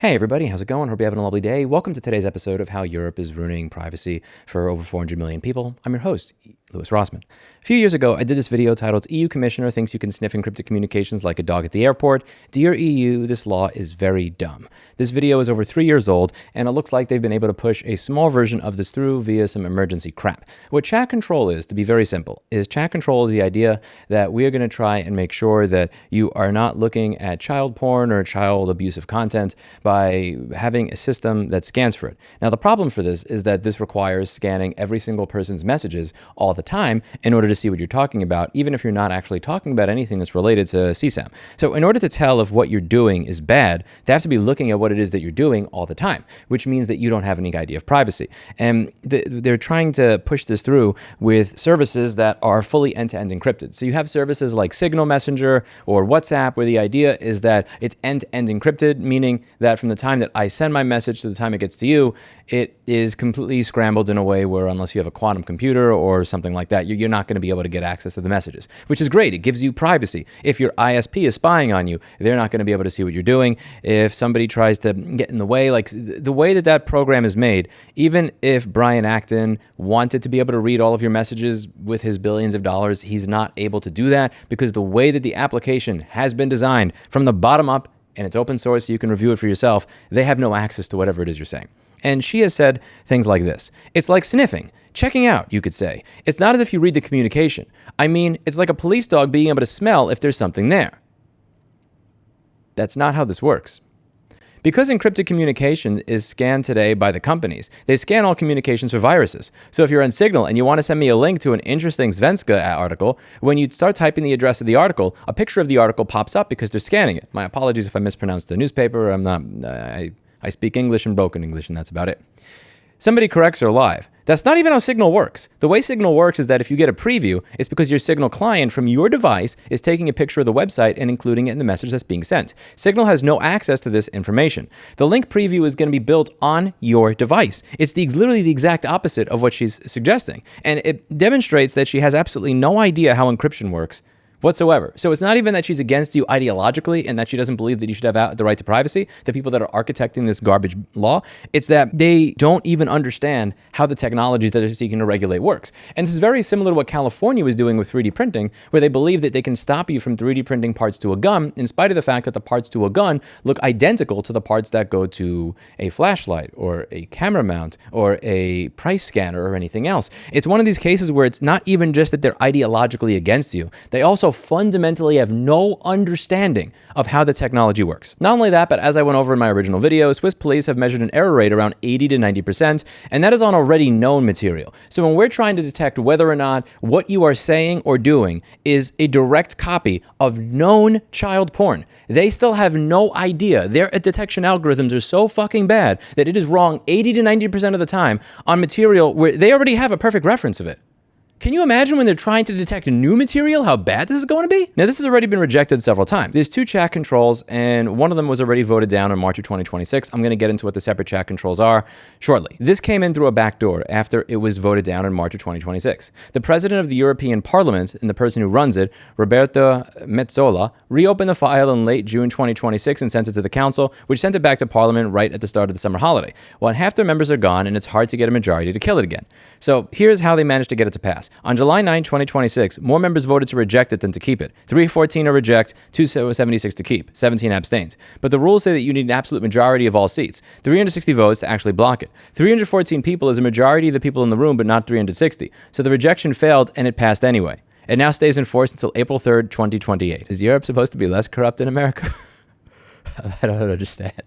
Hey everybody, how's it going? Hope you're having a lovely day. Welcome to today's episode of How Europe is Ruining Privacy for Over 400 Million People. I'm your host, Louis Rossman. A few years ago, I did this video titled EU Commissioner Thinks You Can Sniff Encrypted Communications Like a Dog at the Airport. Dear EU, this law is very dumb. This video is over 3 years old, and it looks like they've been able to push a small version of this through via some emergency crap. What chat control is, to be very simple, is chat control the idea that we are going to try and make sure that you are not looking at child porn or child abusive content by having a system that scans for it. Now, the problem for this is that this requires scanning every single person's messages all the time in order to see what you're talking about, even if you're not actually talking about anything that's related to CSAM. So in order to tell if what you're doing is bad, they have to be looking at what it is that you're doing all the time, which means that you don't have any idea of privacy. And they're trying to push this through with services that are fully end-to-end encrypted. So you have services like Signal Messenger or WhatsApp, where the idea is that it's end-to-end encrypted, meaning that from the time that I send my message to the time it gets to you, it is completely scrambled in a way where, unless you have a quantum computer or something like that, you're not going to be able to get access to the messages, which is great. It gives you privacy. If your ISP is spying on you, they're not going to be able to see what you're doing. If somebody tries to get in the way, like the way that that program is made, even if Brian Acton wanted to be able to read all of your messages with his billions of dollars, he's not able to do that because the way that the application has been designed from the bottom up, and it's open source so you can review it for yourself, they have no access to whatever it is you're saying. And she has said things like this. It's like sniffing. Checking out, you could say. It's not as if you read the communication. I mean, it's like a police dog being able to smell if there's something there. That's not how this works. Because encrypted communication is scanned today by the companies, they scan all communications for viruses. So if you're on Signal and you want to send me a link to an interesting Svenska article, when you start typing the address of the article, a picture of the article pops up because they're scanning it. My apologies if I mispronounced the newspaper. I speak English and broken English, and that's about it. Somebody corrects her live. That's not even how Signal works. The way Signal works is that if you get a preview, it's because your Signal client from your device is taking a picture of the website and including it in the message that's being sent. Signal has no access to this information. The link preview is going to be built on your device. It's literally the exact opposite of what she's suggesting. And it demonstrates that she has absolutely no idea how encryption works whatsoever. So it's not even that she's against you ideologically and that she doesn't believe that you should have the right to privacy, the people that are architecting this garbage law. It's that they don't even understand how the technologies that they're seeking to regulate works. And this is very similar to what California was doing with 3D printing, where they believe that they can stop you from 3D printing parts to a gun, in spite of the fact that the parts to a gun look identical to the parts that go to a flashlight or a camera mount or a price scanner or anything else. It's one of these cases where it's not even just that they're ideologically against you. They also fundamentally have no understanding of how the technology works. Not only that, but as I went over in my original video, Swiss police have measured an error rate around 80 to 90%, and that is on already known material. So when we're trying to detect whether or not what you are saying or doing is a direct copy of known child porn, they still have no idea. Their detection algorithms are so fucking bad that it is wrong 80 to 90% of the time on material where they already have a perfect reference of it. Can you imagine when they're trying to detect new material, how bad this is going to be? Now, this has already been rejected several times. There's 2 chat controls, and one of them was already voted down in March of 2026. I'm going to get into what the separate chat controls are shortly. This came in through a back door after it was voted down in March of 2026. The president of the European Parliament and the person who runs it, Roberto Metsola, reopened the file in late June 2026 and sent it to the council, which sent it back to Parliament right at the start of the summer holiday. Well, half their members are gone, and it's hard to get a majority to kill it again. So here's how they managed to get it to pass. On July 9, 2026, more members voted to reject it than to keep it. 314 to reject, 276 to keep, 17 abstained. But the rules say that you need an absolute majority of all seats. 360 votes to actually block it. 314 people is a majority of the people in the room, but not 360. So the rejection failed, and it passed anyway. It now stays in force until April 3rd, 2028. Is Europe supposed to be less corrupt than America? I don't understand.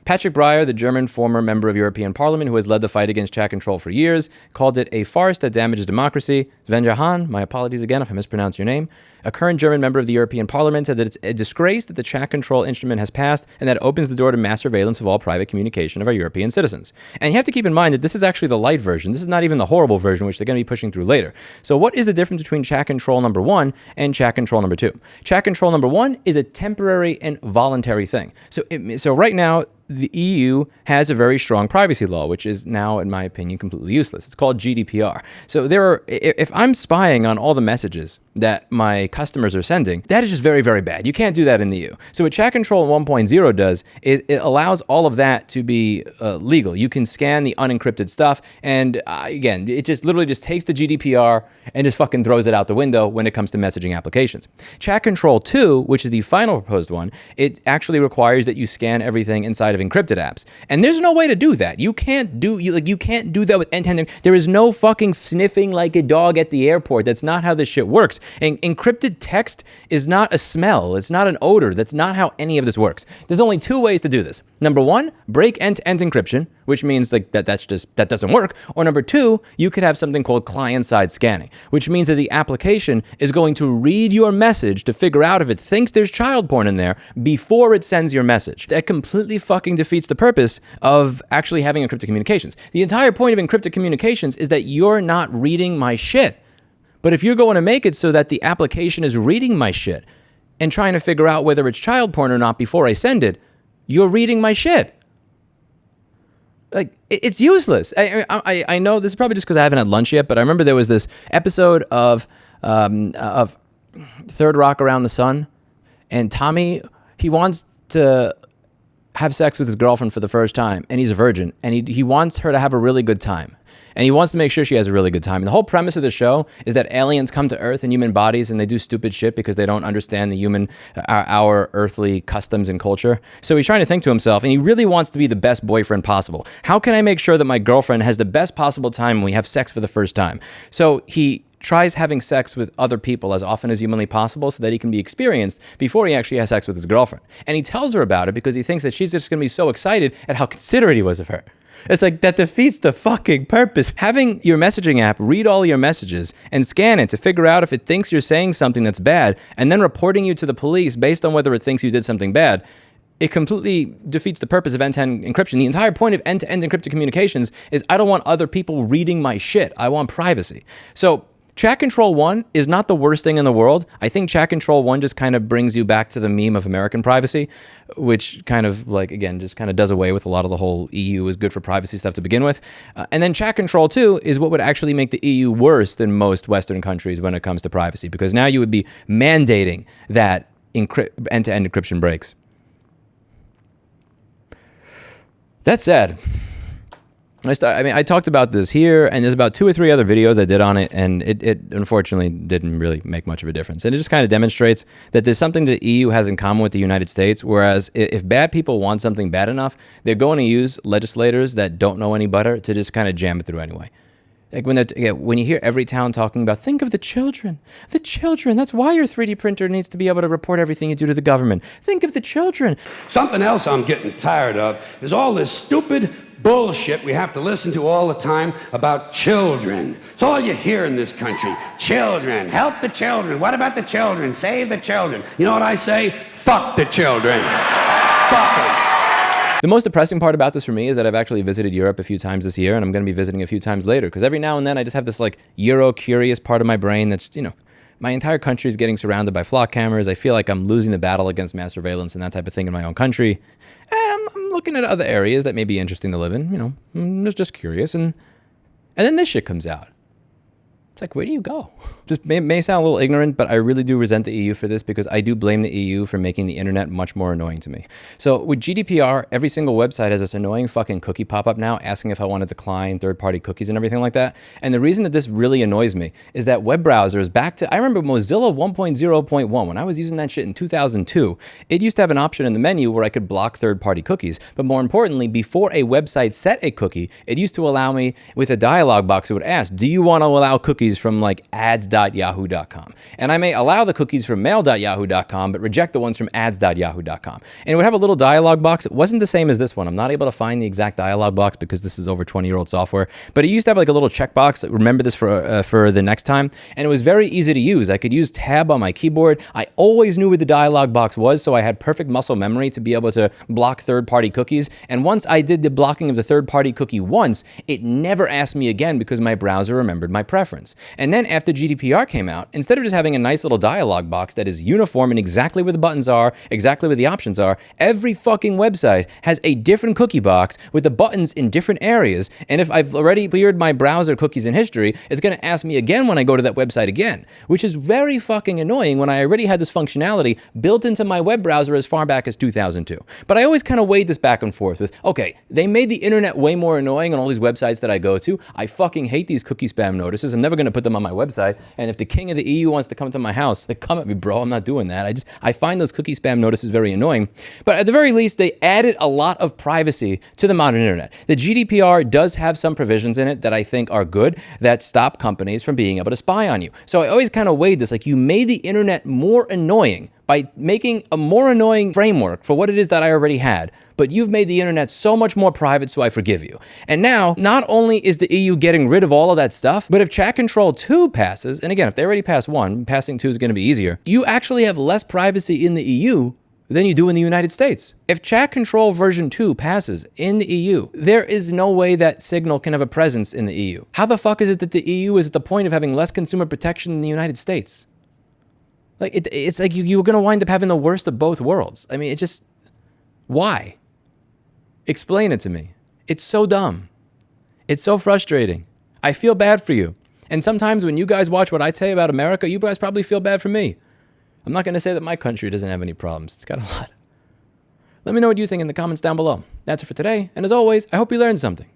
Patrick Breyer, the German former member of European Parliament who has led the fight against chat control for years, called it a farce that damages democracy. Svenja Hahn, my apologies again if I mispronounce your name, a current German member of the European Parliament, said that it's a disgrace that the chat control instrument has passed and that it opens the door to mass surveillance of all private communication of our European citizens. And you have to keep in mind that this is actually the light version. This is not even the horrible version, which they're going to be pushing through later. So what is the difference between chat control number 1 and chat control number 2? Chat control number 1 is a temporary and voluntary thing. So right now, the EU has a very strong privacy law, which is now, in my opinion, completely useless. It's called GDPR. So if I'm spying on all the messages that my customers are sending, that is just very, very bad. You can't do that in the EU. So what Chat Control 1.0 does is it allows all of that to be legal. You can scan the unencrypted stuff, and again, it just literally just takes the GDPR and just fucking throws it out the window when it comes to messaging applications. Chat Control 2, which is the final proposed one, it actually requires that you scan everything inside of encrypted apps. And there's no way to do that. You can't do that with end-to-end. There is no fucking sniffing like a dog at the airport. That's not how this shit works. And encrypted text is not a smell. It's not an odor. That's not how any of this works. There's only two ways to do this. Number one, break end-to-end encryption, which means like that doesn't work. Or number two, you could have something called client-side scanning, which means that the application is going to read your message to figure out if it thinks there's child porn in there before it sends your message. That completely fucking defeats the purpose of actually having encrypted communications. The entire point of encrypted communications is that you're not reading my shit. But if you're going to make it so that the application is reading my shit and trying to figure out whether it's child porn or not before I send it, you're reading my shit. Like, it's useless. I know this is probably just because I haven't had lunch yet, but I remember there was this episode of Third Rock Around the Sun, and Tommy, he wants to have sex with his girlfriend for the first time, and he's a virgin, and he wants her to have a really good time. And he wants to make sure she has a really good time. And the whole premise of the show is that aliens come to Earth in human bodies and they do stupid shit because they don't understand our earthly customs and culture. So he's trying to think to himself, and he really wants to be the best boyfriend possible. How can I make sure that my girlfriend has the best possible time when we have sex for the first time? So he tries having sex with other people as often as humanly possible so that he can be experienced before he actually has sex with his girlfriend. And he tells her about it because he thinks that she's just going to be so excited at how considerate he was of her. It's like, that defeats the fucking purpose. Having your messaging app read all your messages and scan it to figure out if it thinks you're saying something that's bad, and then reporting you to the police based on whether it thinks you did something bad, it completely defeats the purpose of end-to-end encryption. The entire point of end-to-end encrypted communications is I don't want other people reading my shit. I want privacy. So Chat Control 1 is not the worst thing in the world. I think Chat Control 1 just kind of brings you back to the meme of American privacy, which kind of like, again, just kind of does away with a lot of the whole EU is good for privacy stuff to begin with. And then Chat Control 2 is what would actually make the EU worse than most Western countries when it comes to privacy, because now you would be mandating that end-to-end encryption breaks. That said, I talked about this here, and there's about 2 or 3 other videos I did on it, and it unfortunately didn't really make much of a difference. And it just kind of demonstrates that there's something that the EU has in common with the United States, whereas if bad people want something bad enough, they're going to use legislators that don't know any better to just kind of jam it through anyway. Like when you hear every town talking about, think of the children, that's why your 3D printer needs to be able to report everything you do to the government. Think of the children. Something else I'm getting tired of is all this stupid bullshit we have to listen to all the time about children. It's all you hear in this country. Children, help the children. What about the children? Save the children. You know what I say? Fuck the children. Fuck them. The most depressing part about this for me is that I've actually visited Europe a few times this year, and I'm going to be visiting a few times later, because every now and then I just have this like Euro-curious part of my brain that's, my entire country is getting surrounded by flock cameras. I feel like I'm losing the battle against mass surveillance and that type of thing in my own country. I'm looking at other areas that may be interesting to live in, I'm just curious. And then this shit comes out. It's like, where do you go? This may sound a little ignorant, but I really do resent the EU for this, because I do blame the EU for making the internet much more annoying to me. So with GDPR, every single website has this annoying fucking cookie pop-up now asking if I want to decline third-party cookies and everything like that. And the reason that this really annoys me is that web browsers I remember Mozilla 1.0.1, when I was using that shit in 2002, it used to have an option in the menu where I could block third-party cookies. But more importantly, before a website set a cookie, it used to allow me, with a dialog box, it would ask, do you want to allow cookies from like ads.yahoo.com? And I may allow the cookies from mail.yahoo.com, but reject the ones from ads.yahoo.com. And it would have a little dialog box. It wasn't the same as this one. I'm not able to find the exact dialog box because this is over 20-year-old software, but it used to have like a little checkbox. Remember this for the next time. And it was very easy to use. I could use tab on my keyboard. I always knew where the dialog box was, so I had perfect muscle memory to be able to block third-party cookies. And once I did the blocking of the third-party cookie once, it never asked me again because my browser remembered my preference. this. And then after GDPR came out, instead of just having a nice little dialog box that is uniform and exactly where the buttons are, exactly where the options are, every fucking website has a different cookie box with the buttons in different areas. And if I've already cleared my browser cookies in history, it's going to ask me again when I go to that website again, which is very fucking annoying when I already had this functionality built into my web browser as far back as 2002. But I always kind of weighed this back and forth with, okay, they made the internet way more annoying on all these websites that I go to. I fucking hate these cookie spam notices. I'm never going to put them on my website. And if the king of the EU wants to come to my house, they come at me, bro. I'm not doing that. I find those cookie spam notices very annoying. But at the very least, they added a lot of privacy to the modern internet. The GDPR does have some provisions in it that I think are good that stop companies from being able to spy on you. So I always kind of weighed this, like, you made the internet more annoying by making a more annoying framework for what it is that I already had, but you've made the internet so much more private, so I forgive you. And now, not only is the EU getting rid of all of that stuff, but if Chat Control 2 passes, and again, if they already passed 1, passing 2 is going to be easier, you actually have less privacy in the EU than you do in the United States. If Chat Control version 2 passes in the EU, there is no way that Signal can have a presence in the EU. How the fuck is it that the EU is at the point of having less consumer protection than the United States? Like, it's like you're going to wind up having the worst of both worlds. I mean, it just... Why? Explain it to me. It's so dumb. It's so frustrating. I feel bad for you. And sometimes when you guys watch what I say about America, you guys probably feel bad for me. I'm not going to say that my country doesn't have any problems. It's got a lot. Let me know what you think in the comments down below. That's it for today. And as always, I hope you learned something.